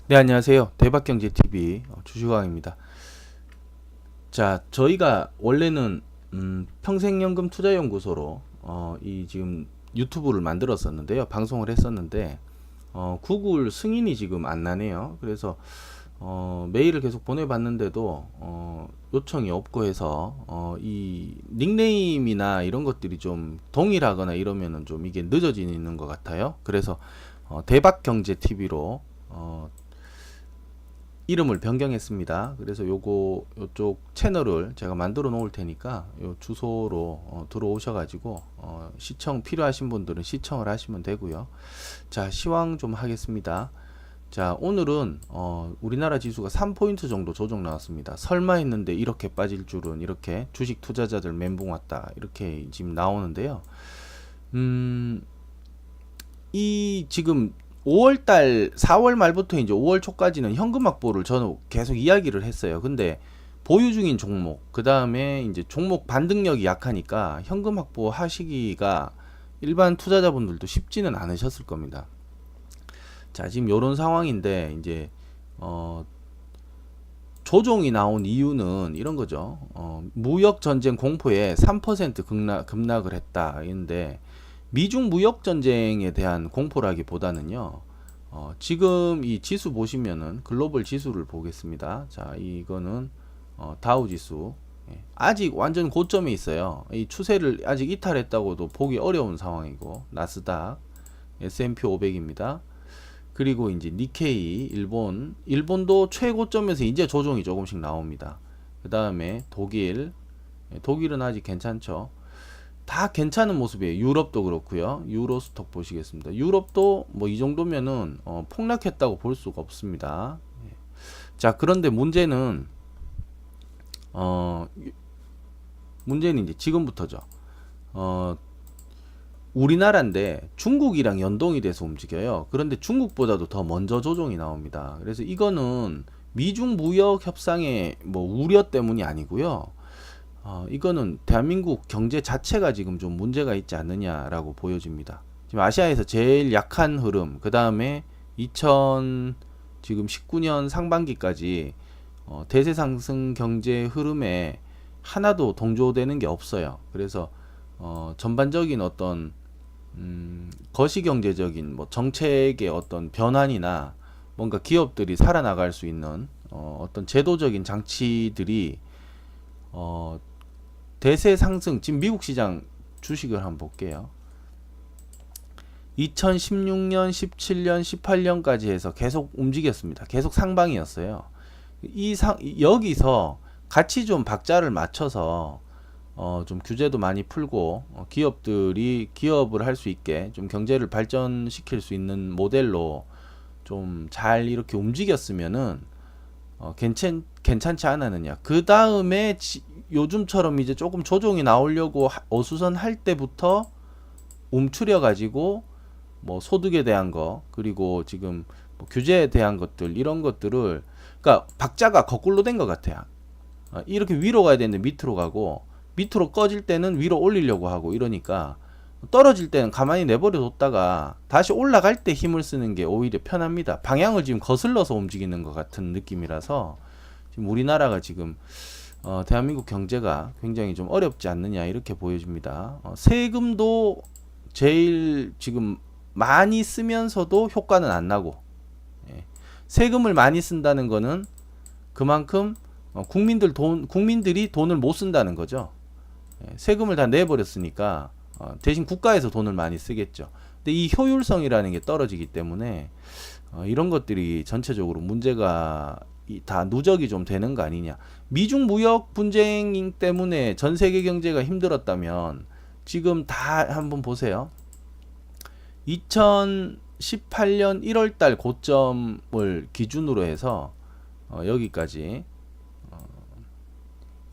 네, 안녕하세요. 대박경제TV 주식왕입니다. 자, 저희가 원래는 평생연금 투자연구소로 이 지금 유튜브를 만들었었는데요. 방송을 했었는데 구글 승인이 지금 안 나네요. 그래서 메일을 계속 보내봤는데도 요청이 없고 해서 이 닉네임이나 이런 것들이 좀 동일하거나 이러면은 좀 이게 늦어지는 것 같아요. 그래서 대박경제TV로 이름을 변경했습니다. 그래서 요쪽 채널을 제가 만들어 놓을 테니까 요 주소로 들어오셔가지고 시청 필요하신 분들은 시청을 하시면 되고요. 자, 시황 좀 하겠습니다. 자, 오늘은 우리나라 지수가 3포인트 정도 조정 나왔습니다. 설마 했는데 이렇게 빠질 줄은, 이렇게 주식 투자자들 멘붕 왔다, 이렇게 지금 나오는데요. 이 지금 5월달 4월 말부터 이제 5월 초까지는 현금 확보를 저는 계속 이야기를 했어요. 근데 보유 중인 종목, 그 다음에 이제 종목 반등력이 약하니까 현금 확보 하시기가 일반 투자자분들도 쉽지는 않으셨을 겁니다. 자, 지금 요런 상황인데 이제 조정이 나온 이유는 이런 거죠. 무역 전쟁 공포에 3% 급락을 했다. 인데 미중 무역 전쟁에 대한 공포라기보다는요. 지금 이 지수 보시면은 글로벌 지수를 보겠습니다. 자, 이거는 다우 지수. 예, 아직 완전 고점에 있어요. 이 추세를 아직 이탈했다고도 보기 어려운 상황이고, 나스닥, S&P 500입니다. 그리고 이제 니케이, 일본도 최고점에서 이제 조정이 조금씩 나옵니다. 그 다음에 독일, 독일은 아직 괜찮죠. 다 괜찮은 모습이에요. 유럽도 그렇고요. 유로스톡 보시겠습니다. 유럽도 뭐 이 정도면은 폭락했다고 볼 수가 없습니다. 자, 그런데 어, 문제는 이제 지금부터죠. 우리나라인데 중국이랑 연동이 돼서 움직여요. 그런데 중국보다도 더 먼저 조정이 나옵니다. 그래서 이거는 미중 무역 협상의 뭐 우려 때문이 아니고요. 이거는 대한민국 경제 자체가 지금 좀 문제가 있지 않느냐라고 보여집니다. 지금 아시아에서 제일 약한 흐름, 그 다음에 2000 지금 19년 상반기까지 대세 상승 경제 흐름에 하나도 동조되는 게 없어요. 그래서 전반적인 어떤 거시경제적인 뭐 정책의 어떤 변환이나 뭔가 기업들이 살아나갈 수 있는 어떤 제도적인 장치들이 어, 대세 상승, 지금 미국 시장 주식을 한번 볼게요. 2016년, 17년, 18년까지 해서 계속 움직였습니다. 계속 상방이었어요. 여기서 같이 좀 박자를 맞춰서 좀 규제도 많이 풀고 기업들이 기업을 할 수 있게 좀 경제를 발전시킬 수 있는 모델로 좀 잘 이렇게 움직였으면은 괜찮지 않았느냐. 그 다음에 요즘처럼 이제 조금 조정이 나오려고 어수선할 때부터 움츠려 가지고 뭐 소득에 대한 거, 그리고 지금 뭐 규제에 대한 것들, 이런 것들을, 그러니까 박자가 거꾸로 된 것 같아요. 이렇게 위로 가야 되는데 밑으로 가고, 밑으로 꺼질 때는 위로 올리려고 하고, 이러니까 떨어질 때는 가만히 내버려 뒀다가 다시 올라갈 때 힘을 쓰는 게 오히려 편합니다. 방향을 지금 거슬러서 움직이는 것 같은 느낌이라서 지금 우리나라가 지금 대한민국 경제가 굉장히 좀 어렵지 않느냐, 이렇게 보여집니다. 세금도 제일 지금 많이 쓰면서도 효과는 안 나고, 예. 세금을 많이 쓴다는 거는 그만큼 국민들이 돈을 못 쓴다는 거죠. 예. 세금을 다 내버렸으니까 대신 국가에서 돈을 많이 쓰겠죠. 근데 이 효율성이라는 게 떨어지기 때문에 이런 것들이 전체적으로 문제가 다 누적이 좀 되는 거 아니냐. 미중 무역 분쟁 때문에 전 세계 경제가 힘들었다면 지금 다 한번 보세요. 2018년 1월달 고점을 기준으로 해서 여기까지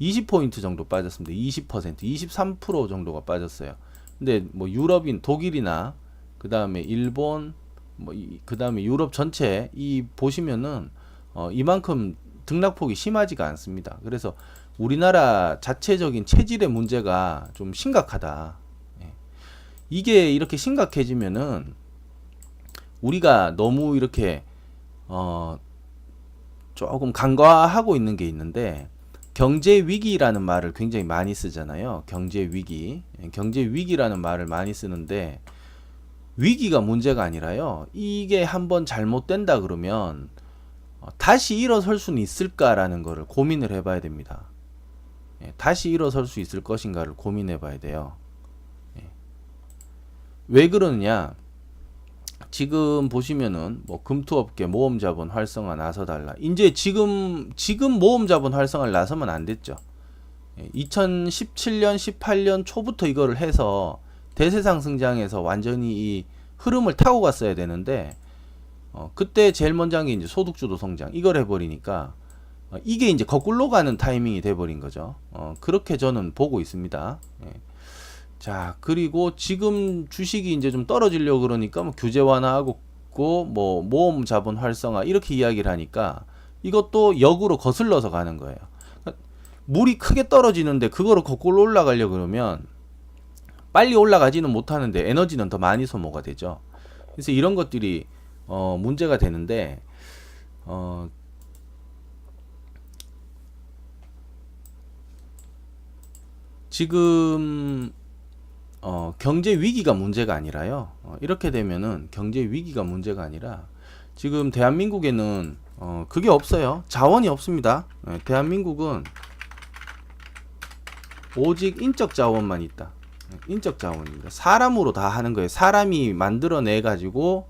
20포인트 정도 빠졌습니다. 20%, 23% 정도가 빠졌어요. 근데 뭐 유럽인 독일이나 그 다음에 일본, 뭐 그 다음에 유럽 전체 이 보시면은 이만큼 등락폭이 심하지가 않습니다. 그래서 우리나라 자체적인 체질의 문제가 좀 심각하다. 예. 이게 이렇게 심각해지면은 우리가 너무 이렇게 어, 조금 간과하고 있는 게 있는데 경제 위기라는 말을 굉장히 많이 쓰잖아요. 경제 위기. 경제 위기라는 말을 많이 쓰는데 위기가 문제가 아니라요. 이게 한번 잘못된다 그러면 다시 일어설 수는 있을까라는 거를 고민을 해봐야 됩니다. 다시 일어설 수 있을 것인가를 고민해봐야 돼요. 왜 그러느냐? 지금 보시면은 뭐 금투업계 모험자본 활성화 나서달라. 이제 지금 모험자본 활성화를 나서면 안 됐죠. 2017년, 18년 초부터 이거를 해서 대세상승장에서 완전히 이 흐름을 타고 갔어야 되는데 그때 제일 먼저 한 게 이제 소득주도 성장 이걸 해버리니까 이게 이제 거꾸로 가는 타이밍이 돼버린 거죠. 그렇게 저는 보고 있습니다. 자, 그리고 지금 주식이 이제 좀 떨어지려고 그러니까 뭐 규제 완화하고 뭐 모험 자본 활성화 이렇게 이야기를 하니까 이것도 역으로 거슬러서 가는 거예요. 물이 크게 떨어지는데 그거를 거꾸로 올라가려고 그러면 빨리 올라가지는 못하는데 에너지는 더 많이 소모가 되죠. 그래서 이런 것들이 문제가 되는데 지금 경제 위기가 문제가 아니라요. 이렇게 되면은 경제 위기가 문제가 아니라 지금 대한민국에는 그게 없어요. 자원이 없습니다. 대한민국은 오직 인적 자원만 있다. 인적 자원입니다. 사람으로 다 하는 거예요. 사람이 만들어내 가지고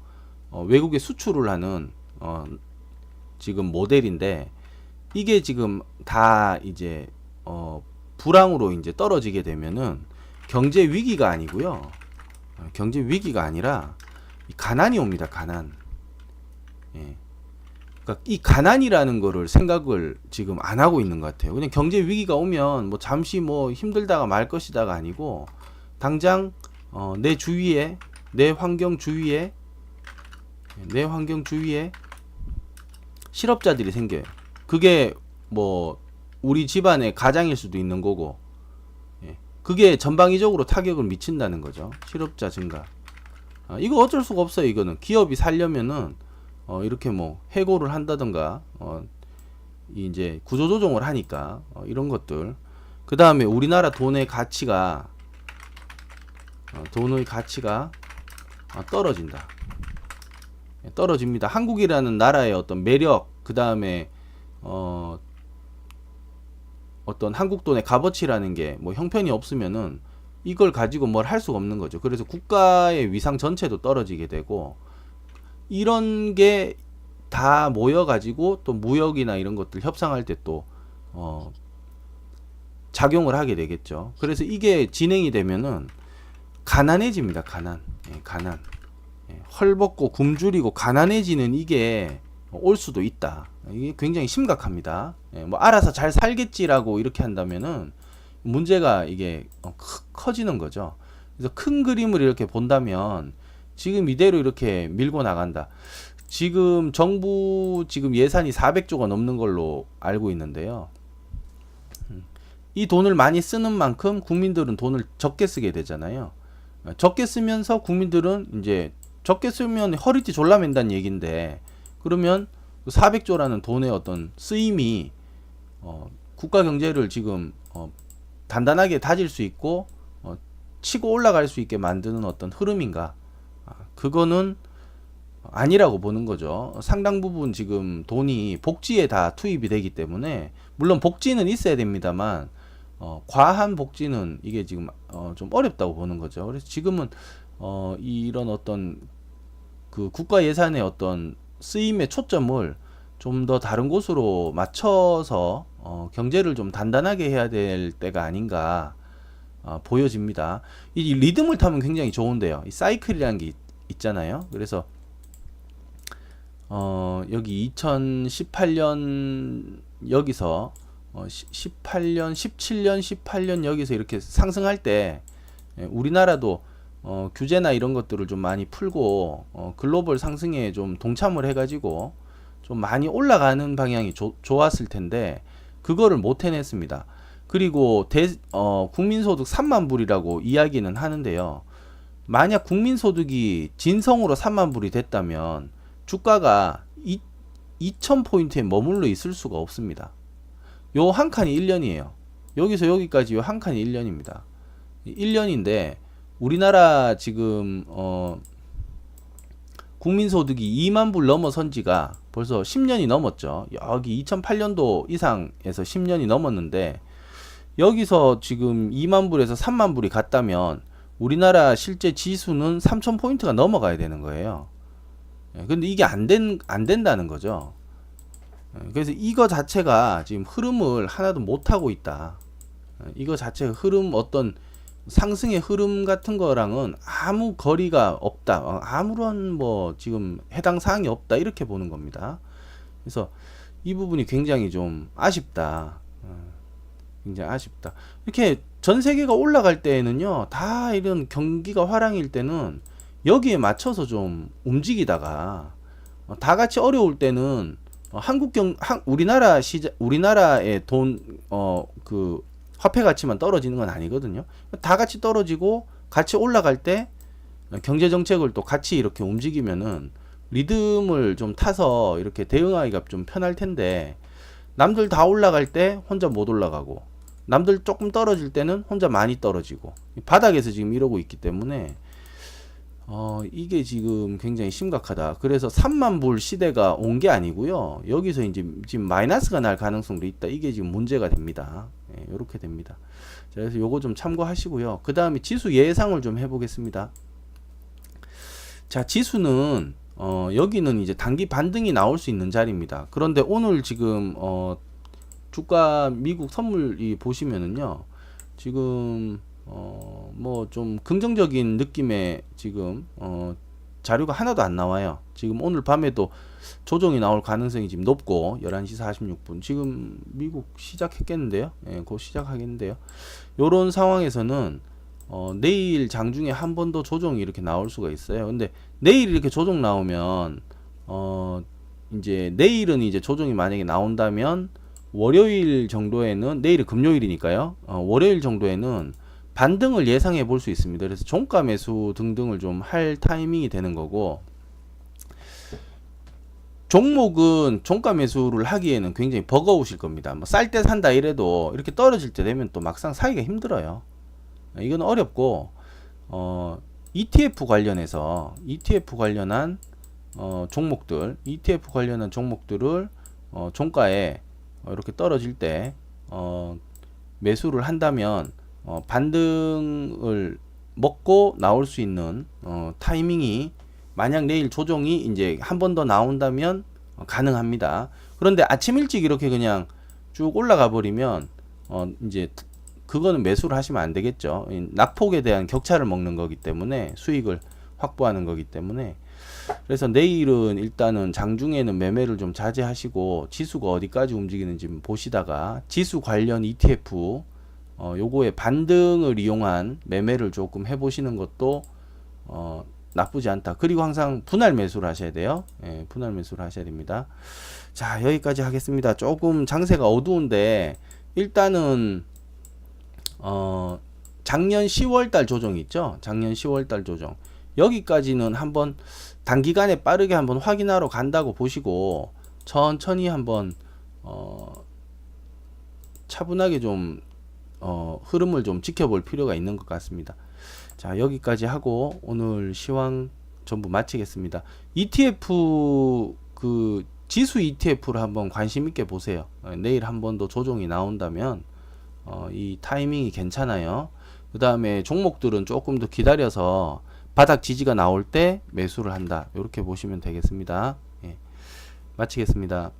외국에 수출을 하는 지금 모델인데 이게 지금 다 이제 불황으로 이제 떨어지게 되면은 경제 위기가 아니고요. 경제 위기가 아니라 가난이 옵니다. 가난. 예. 그러니까 이 가난이라는 거를 생각을 지금 안 하고 있는 것 같아요. 그냥 경제 위기가 오면 뭐 잠시 뭐 힘들다가 말 것이다가 아니고 당장 내 주위에 내 환경 주위에 실업자들이 생겨요. 그게 뭐 우리 집안의 가장일 수도 있는 거고 그게 전방위적으로 타격을 미친다는 거죠. 실업자 증가. 이거 어쩔 수가 없어요. 이거는 기업이 살려면은 이렇게 뭐 해고를 한다던가 이제 구조조정을 하니까 이런 것들. 그 다음에 우리나라 돈의 가치가 떨어진다. 떨어집니다. 한국이라는 나라의 어떤 매력, 그 다음에 어떤 한국 돈의 값어치라는 게 뭐 형편이 없으면은 이걸 가지고 뭘 할 수가 없는 거죠. 그래서 국가의 위상 전체도 떨어지게 되고 이런 게 다 모여가지고 또 무역이나 이런 것들 협상할 때 또 작용을 하게 되겠죠. 그래서 이게 진행이 되면은 가난해집니다. 가난. 가난. 헐벗고 굶주리고 가난해지는 이게 올 수도 있다. 이게 굉장히 심각합니다. 뭐 알아서 잘 살겠지라고 이렇게 한다면은 문제가 이게 커지는 거죠. 그래서 큰 그림을 이렇게 본다면 지금 이대로 이렇게 밀고 나간다. 지금 정부 지금 예산이 400조가 넘는 걸로 알고 있는데요. 이 돈을 많이 쓰는 만큼 국민들은 돈을 적게 쓰게 되잖아요. 적게 쓰면서 국민들은 이제 적게 쓰면 허리띠 졸라맨다는 얘기인데 그러면 400조라는 돈의 어떤 쓰임이 국가 경제를 지금 단단하게 다질 수 있고 치고 올라갈 수 있게 만드는 어떤 흐름인가? 그거는 아니라고 보는 거죠. 상당 부분 지금 돈이 복지에 다 투입이 되기 때문에 물론 복지는 있어야 됩니다만 과한 복지는 이게 지금 좀 어렵다고 보는 거죠. 그래서 지금은 이런 어떤 그 국가 예산의 어떤 쓰임의 초점을 좀 더 다른 곳으로 맞춰서 경제를 좀 단단하게 해야 될 때가 아닌가 보여집니다. 이 리듬을 타면 굉장히 좋은데요. 이 사이클이라는 게 있잖아요. 그래서 여기 2018년 여기서 18년, 17년, 18년 여기서 이렇게 상승할 때 우리나라도 규제나 이런 것들을 좀 많이 풀고 글로벌 상승에 좀 동참을 해가지고 좀 많이 올라가는 방향이 좋았을 텐데 그거를 못 해냈습니다. 그리고 국민소득 3만 불이라고 이야기는 하는데요. 만약 국민소득이 진성으로 3만 불이 됐다면 주가가 2000포인트에 머물러 있을 수가 없습니다. 요 한 칸이 1년이에요. 여기서 여기까지 요 한 칸이 1년입니다. 1년인데 우리나라 지금 국민소득이 2만 불 넘어선 지가 벌써 10년이 넘었죠. 여기 2008년도 이상에서 10년이 넘었는데 여기서 지금 2만 불에서 3만 불이 갔다면 우리나라 실제 지수는 3000포인트가 넘어가야 되는 거예요. 근데 이게 안 된다는 거죠. 그래서 이거 자체가 지금 흐름을 하나도 못하고 있다. 이거 자체가 흐름, 어떤 상승의 흐름 같은 거랑은 아무 거리가 없다. 아무런 뭐 지금 해당 사항이 없다. 이렇게 보는 겁니다. 그래서 이 부분이 굉장히 좀 아쉽다. 굉장히 아쉽다. 이렇게 전 세계가 올라갈 때에는요, 다 이런 경기가 화랑일 때는 여기에 맞춰서 좀 움직이다가 다 같이 어려울 때는 우리나라의 돈 그 화폐 가치만 떨어지는 건 아니거든요. 다 같이 떨어지고 같이 올라갈 때 경제 정책을 또 같이 이렇게 움직이면은 리듬을 좀 타서 이렇게 대응하기가 좀 편할 텐데, 남들 다 올라갈 때 혼자 못 올라가고 남들 조금 떨어질 때는 혼자 많이 떨어지고 바닥에서 지금 이러고 있기 때문에 이게 지금 굉장히 심각하다. 그래서 3만 불 시대가 온 게 아니고요. 여기서 이제 지금 마이너스가 날 가능성도 있다. 이게 지금 문제가 됩니다. 이렇게 됩니다. 자, 그래서 요거 좀 참고하시고요. 그 다음에 지수 예상을 좀 해보겠습니다. 자, 지수는 여기는 이제 단기 반등이 나올 수 있는 자리입니다. 그런데 오늘 지금 주가 미국 선물이 보시면은요, 지금 뭐 좀 긍정적인 느낌의 지금 자료가 하나도 안 나와요. 지금 오늘 밤에도 조정이 나올 가능성이 지금 높고 11시 46분 지금 미국 시작했겠는데요. 곧 시작하겠는데요. 요런 상황에서는 내일 장중에 한 번 더 조정이 이렇게 나올 수가 있어요. 근데 내일 이렇게 조정 나오면 이제 내일은 이제 조정이 만약에 나온다면 월요일 정도에는, 내일은 금요일이니까요. 월요일 정도에는 반등을 예상해 볼 수 있습니다. 그래서 종가 매수 등등을 좀 할 타이밍이 되는 거고, 종목은 종가 매수를 하기에는 굉장히 버거우실 겁니다. 뭐 쌀 때 산다 이래도 이렇게 떨어질 때 되면 또 막상 사기가 힘들어요. 이건 어렵고, ETF 관련해서 ETF 관련한 종목들을 종가에 이렇게 떨어질 때 매수를 한다면 반등을 먹고 나올 수 있는 타이밍이, 만약 내일 조정이 이제 한 번 더 나온다면 가능합니다. 그런데 아침 일찍 이렇게 그냥 쭉 올라가 버리면 이제 그거는 매수를 하시면 안 되겠죠. 낙폭에 대한 격차를 먹는 거기 때문에, 수익을 확보하는 거기 때문에. 그래서 내일은 일단은 장중에는 매매를 좀 자제하시고 지수가 어디까지 움직이는지 보시다가 지수 관련 ETF 요거의 반등을 이용한 매매를 조금 해보시는 것도 나쁘지 않다. 그리고 항상 분할 매수를 하셔야 돼요. 분할 매수를 하셔야 됩니다. 자, 여기까지 하겠습니다. 조금 장세가 어두운데 일단은 작년 10월달 조정이 있죠. 작년 10월달 조정, 여기까지는 한번 단기간에 빠르게 한번 확인하러 간다고 보시고 천천히 한번 차분하게 좀 흐름을 좀 지켜볼 필요가 있는 것 같습니다. 자, 여기까지 하고 오늘 시황 전부 마치겠습니다. ETF 그 지수 ETF를 한번 관심 있게 보세요. 내일 한 번 더 조정이 나온다면 이 타이밍이 괜찮아요. 그 다음에 종목들은 조금 더 기다려서 바닥 지지가 나올 때 매수를 한다. 이렇게 보시면 되겠습니다. 마치겠습니다.